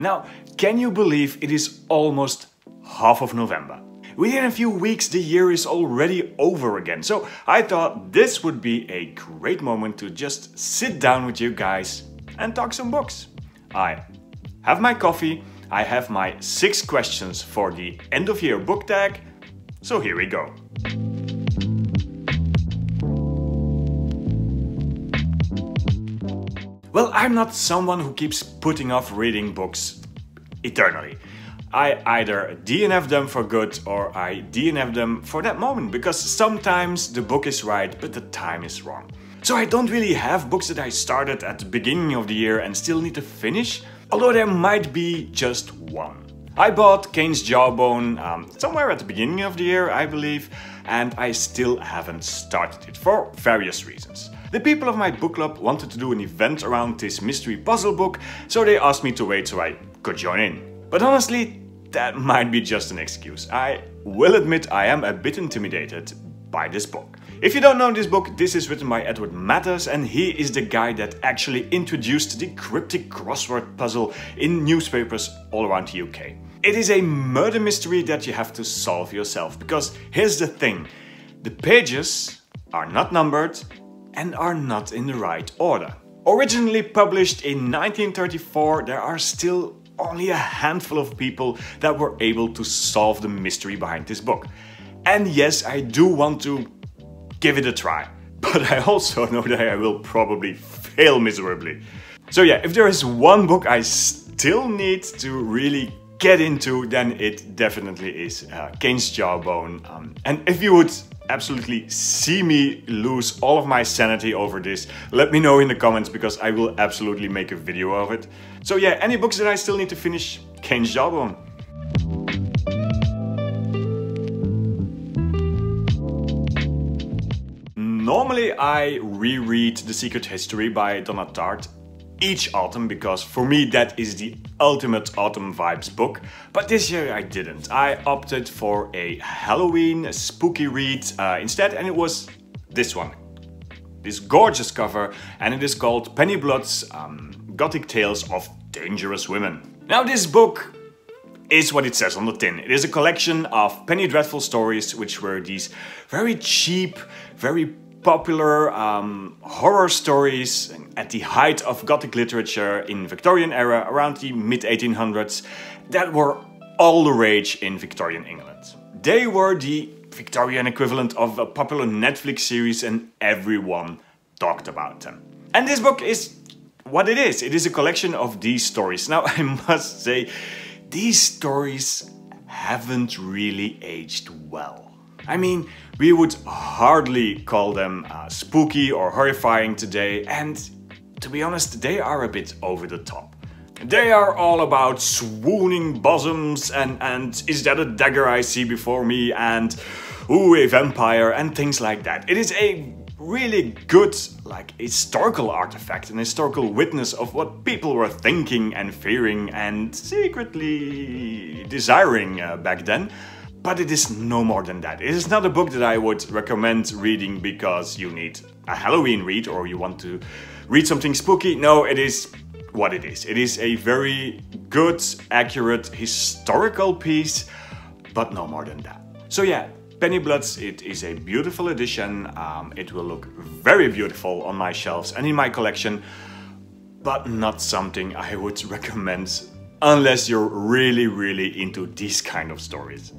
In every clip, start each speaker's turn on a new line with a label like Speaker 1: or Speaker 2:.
Speaker 1: Now, can you believe it is almost half of November? Within a few weeks the year is already over again, so I thought this would be a great moment to just sit down with you guys and talk some books. I have my coffee, I have my 6 questions for the end of year book tag, so here we go. Well, I'm not someone who keeps putting off reading books eternally. I either DNF them for good or I DNF them for that moment, because sometimes the book is right but the time is wrong. So I don't really have books that I started at the beginning of the year and still need to finish, although there might be just one. I bought Cain's Jawbone somewhere at the beginning of the year, I believe, and I still haven't started it for various reasons. The people of my book club wanted to do an event around this mystery puzzle book, so they asked me to wait so I could join in. But honestly, that might be just an excuse. I will admit I am a bit intimidated by this book. If you don't know this book, this is written by Edward Matters, and he is the guy that actually introduced the cryptic crossword puzzle in newspapers all around the UK. It is a murder mystery that you have to solve yourself, because here's the thing: the pages are not numbered and are not in the right order. Originally published in 1934, there are still only a handful of people that were able to solve the mystery behind this book. And yes, I do want to give it a try, but I also know that I will probably fail miserably. So yeah, if there is one book I still need to really get into, then it definitely is Cain's Jawbone. And if you would absolutely see me lose all of my sanity over this, let me know in the comments, because I will absolutely make a video of it. So yeah, any books that I still need to finish? Cain's Jawbone. Normally I reread The Secret History by Donna Tartt each autumn, because for me that is the ultimate autumn vibes book, but this year I didn't. I opted for a Halloween spooky read instead, and it was this one. This gorgeous cover, and it is called Penny Blood's Gothic Tales of Dangerous Women. Now this book is what it says on the tin. It is a collection of Penny Dreadful stories, which were these very cheap, very popular horror stories at the height of Gothic literature in Victorian era, around the mid-1800s, that were all the rage in Victorian England. They were the Victorian equivalent of a popular Netflix series, and everyone talked about them. And this book is what it is. It is a collection of these stories. Now I must say, these stories haven't really aged well. I mean, we would hardly call them spooky or horrifying today, and to be honest, they are a bit over the top. They are all about swooning bosoms and is that a dagger I see before me, and ooh, a vampire, and things like that. It is a really good, like, historical artifact, an historical witness of what people were thinking and fearing and secretly desiring back then. But it is no more than that. It is not a book that I would recommend reading because you need a Halloween read or you want to read something spooky. No, it is what it is. It is a very good, accurate, historical piece, but no more than that. So yeah, Penny Bloods, it is a beautiful edition. It will look very beautiful on my shelves and in my collection, but not something I would recommend unless you're really, really into these kind of stories.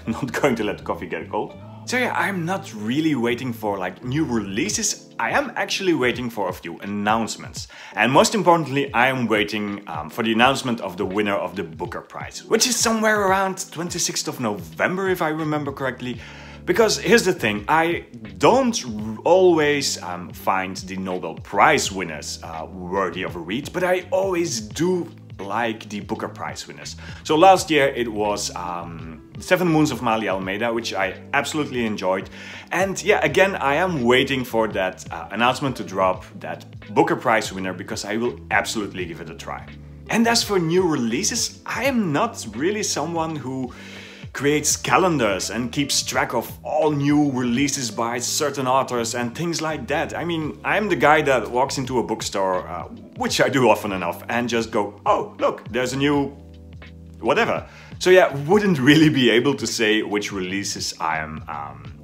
Speaker 1: Not going to let the coffee get cold. So yeah, I'm not really waiting for like new releases. I am actually waiting for a few announcements. And most importantly, I am waiting for the announcement of the winner of the Booker Prize, which is somewhere around 26th of November, if I remember correctly. Because here's the thing, I don't always find the Nobel Prize winners worthy of a read, but I always do like the Booker Prize winners. So last year it was Seven Moons of Mali Almeida, which I absolutely enjoyed. And yeah, again, I am waiting for that announcement to drop, that Booker Prize winner, because I will absolutely give it a try. And as for new releases, I am not really someone who creates calendars and keeps track of all new releases by certain authors and things like that. I mean, I'm the guy that walks into a bookstore, which I do often enough, and just go, oh, look, there's a new whatever. So yeah, wouldn't really be able to say which releases I am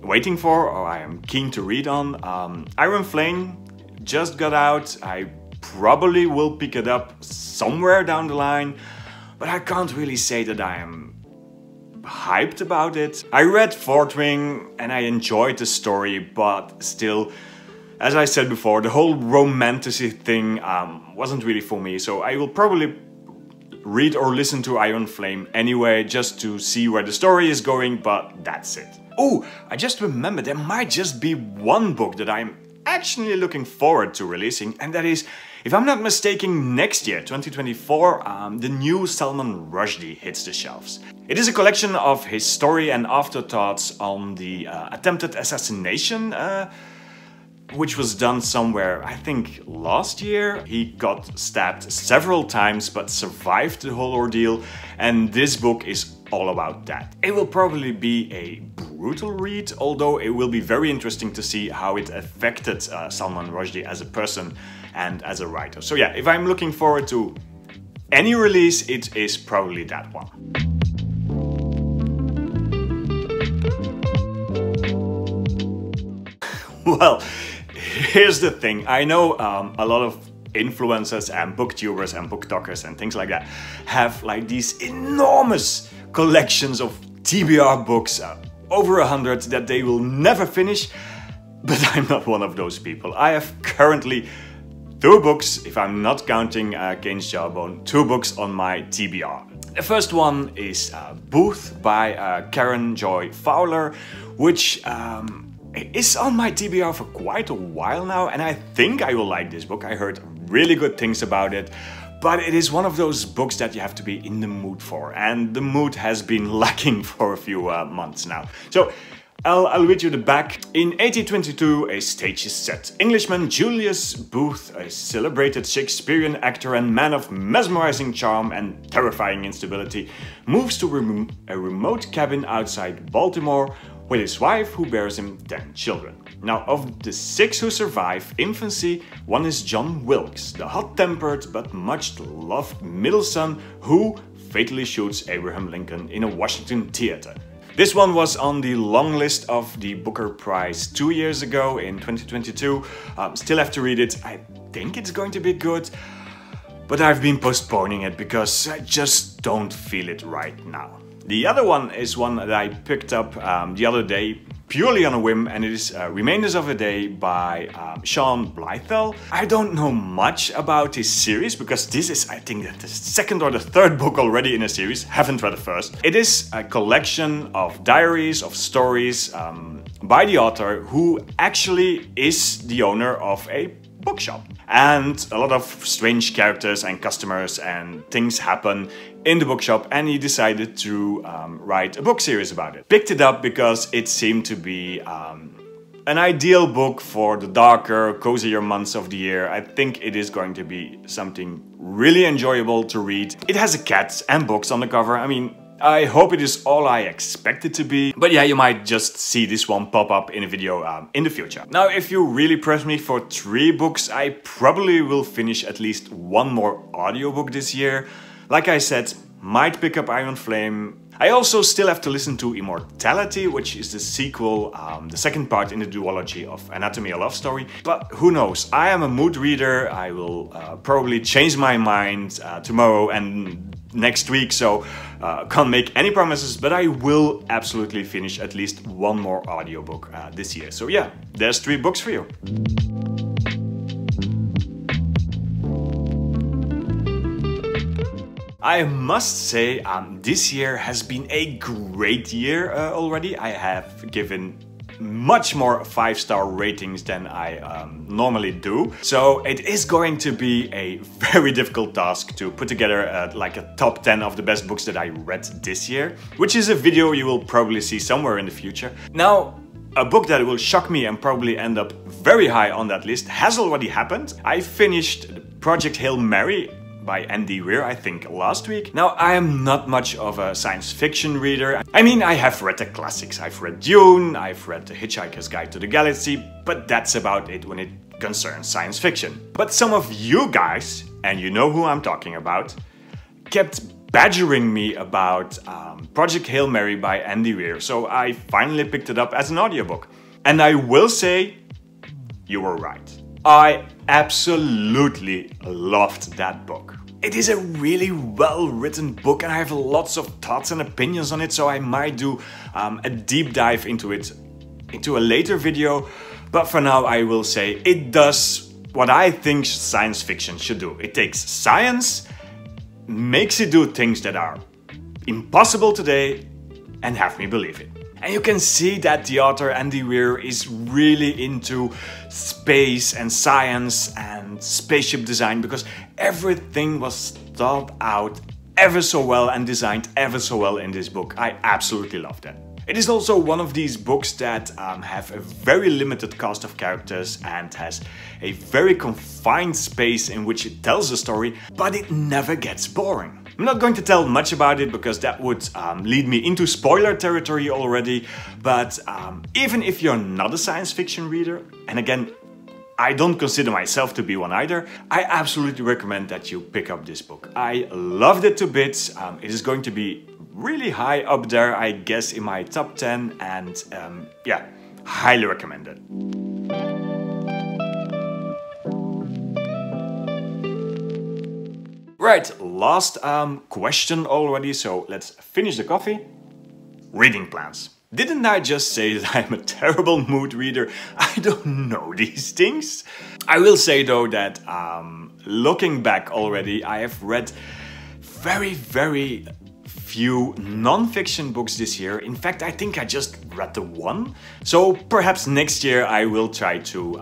Speaker 1: waiting for or I am keen to read on. Iron Flame just got out. I probably will pick it up somewhere down the line, but I can't really say that I am hyped about it. I read Fourth Wing and I enjoyed the story, but still, as I said before, the whole romanticy thing wasn't really for me, so I will probably read or listen to Iron Flame anyway, just to see where the story is going, but that's it. Oh, I just remembered there might just be one book that I'm actually looking forward to releasing, and that is, if I'm not mistaken, next year, 2024, the new Salman Rushdie hits the shelves. It is a collection of his story and afterthoughts on the attempted assassination, which was done somewhere, I think, last year. He got stabbed several times but survived the whole ordeal, and this book is all about that. It will probably be a brutal read, although it will be very interesting to see how it affected Salman Rushdie as a person and as a writer. So yeah, if I'm looking forward to any release, it is probably that one. Well, here's the thing. I know a lot of influencers and booktubers and booktalkers and things like that have like these enormous collections of TBR books, over 100, that they will never finish, but I'm not one of those people. I have currently 2 books, if I'm not counting Kane's Jawbone, 2 books on my TBR. The first one is Booth by Karen Joy Fowler, which is on my TBR for quite a while now, and I think I will like this book. I heard really good things about it, but it is one of those books that you have to be in the mood for, and the mood has been lacking for a few months now. So I'll read you the back. In 1822, a stage is set. Englishman Julius Booth, a celebrated Shakespearean actor and man of mesmerizing charm and terrifying instability, moves to a remote cabin outside Baltimore with his wife, who bears him 10 children. Now, of the 6 who survive infancy, one is John Wilkes, the hot-tempered but much-loved middle son who fatally shoots Abraham Lincoln in a Washington theater. This one was on the long list of the Booker Prize 2 years ago in 2022. Still have to read it. I think it's going to be good, but I've been postponing it because I just don't feel it right now. The other one is one that I picked up the other day, purely on a whim, and it is Remainders of a Day by Sean Blythell. I don't know much about his series because this is, I think, the second or the third book already in a series. Haven't read the first. It is a collection of diaries, of stories by the author, who actually is the owner of a bookshop. And a lot of strange characters and customers and things happen in the bookshop, and he decided to write a book series about it. Picked it up because it seemed to be an ideal book for the darker, cozier months of the year. I think it is going to be something really enjoyable to read. It has a cat and books on the cover. I mean, I hope it is all I expect it to be. But yeah, you might just see this one pop up in a video in the future. Now, if you really press me for 3 books, I probably will finish at least 1 more audiobook this year. Like I said, might pick up Iron Flame. I also still have to listen to Immortality, which is the sequel, the second part in the duology of Anatomy of Love Story. But who knows, I am a mood reader. I will probably change my mind tomorrow and next week, so can't make any promises, but I will absolutely finish at least 1 more audiobook this year. So yeah, there's 3 books for you. I must say, this year has been a great year already. I have given much more 5-star ratings than I normally do. So it is going to be a very difficult task to put together like a top 10 of the best books that I read this year, which is a video you will probably see somewhere in the future. Now, a book that will shock me and probably end up very high on that list has already happened. I finished Project Hail Mary by Andy Weir, I think last week. Now, I am not much of a science fiction reader. I mean, I have read the classics. I've read Dune, I've read The Hitchhiker's Guide to the Galaxy, but that's about it when it concerns science fiction. But some of you guys, and you know who I'm talking about, kept badgering me about Project Hail Mary by Andy Weir, so I finally picked it up as an audiobook. And I will say, you were right. I absolutely loved that book. It is a really well-written book and I have lots of thoughts and opinions on it, so I might do a deep dive into it into a later video. But for now I will say it does what I think science fiction should do. It takes science, makes it do things that are impossible today, and have me believe it. And you can see that the author Andy Weir is really into space and science and spaceship design, because everything was thought out ever so well and designed ever so well in this book. I absolutely love that. It is also one of these books that have a very limited cast of characters and has a very confined space in which it tells a story, but it never gets boring. I'm not going to tell much about it because that would lead me into spoiler territory already, but even if you're not a science fiction reader, and again, I don't consider myself to be one either, I absolutely recommend that you pick up this book. I loved it to bits. It is going to be really high up there, I guess, in my top 10, and yeah, highly recommend it. Right, last question already, so let's finish the coffee. Reading plans. Didn't I just say that I'm a terrible mood reader? I don't know these things. I will say though that looking back already, I have read very few non-fiction books this year. In fact, I think I just read the one. So perhaps next year I will try to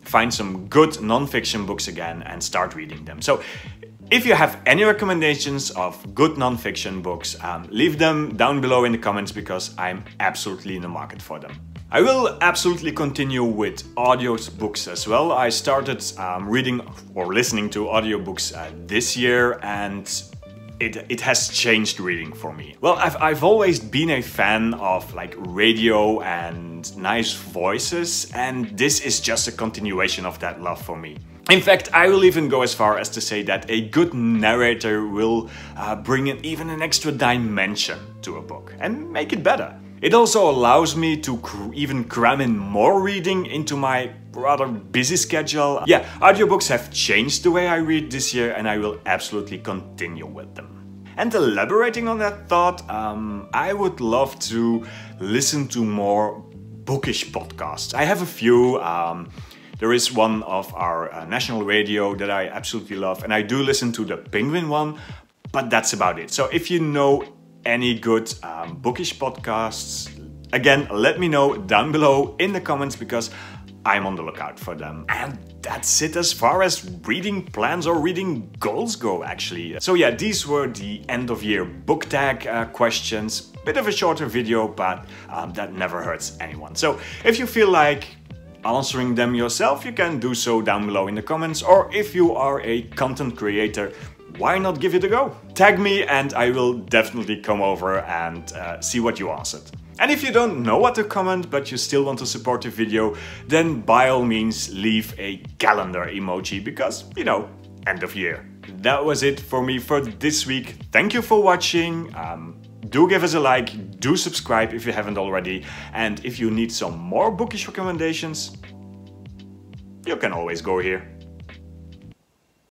Speaker 1: find some good non-fiction books again and start reading them. So if you have any recommendations of good non-fiction books, leave them down below in the comments because I'm absolutely in the market for them. I will absolutely continue with audiobooks as well. I started reading or listening to audiobooks this year, and it has changed reading for me. Well, I've always been a fan of like radio and nice voices, and this is just a continuation of that love for me. In fact, I will even go as far as to say that a good narrator will bring in even an extra dimension to a book and make it better. It also allows me to even cram in more reading into my rather busy schedule. Yeah, audiobooks have changed the way I read this year, and I will absolutely continue with them. And elaborating on that thought, I would love to listen to more bookish podcasts. I have a few. There is one of our national radio that I absolutely love, and I do listen to the Penguin one, but that's about it. So if you know any good bookish podcasts, again, let me know down below in the comments because I'm on the lookout for them. And that's it as far as reading plans or reading goals go, actually. So yeah, these were the end of year book tag questions. Bit of a shorter video, but that never hurts anyone. So if you feel like answering them yourself, you can do so down below in the comments, or if you are a content creator, why not give it a go? Tag me and I will definitely come over and see what you answered. And if you don't know what to comment but you still want to support the video, then by all means leave a calendar emoji because, you know, end of year. That was it for me for this week. Thank you for watching. Do give us a like, do subscribe if you haven't already, and if you need some more bookish recommendations, you can always go here.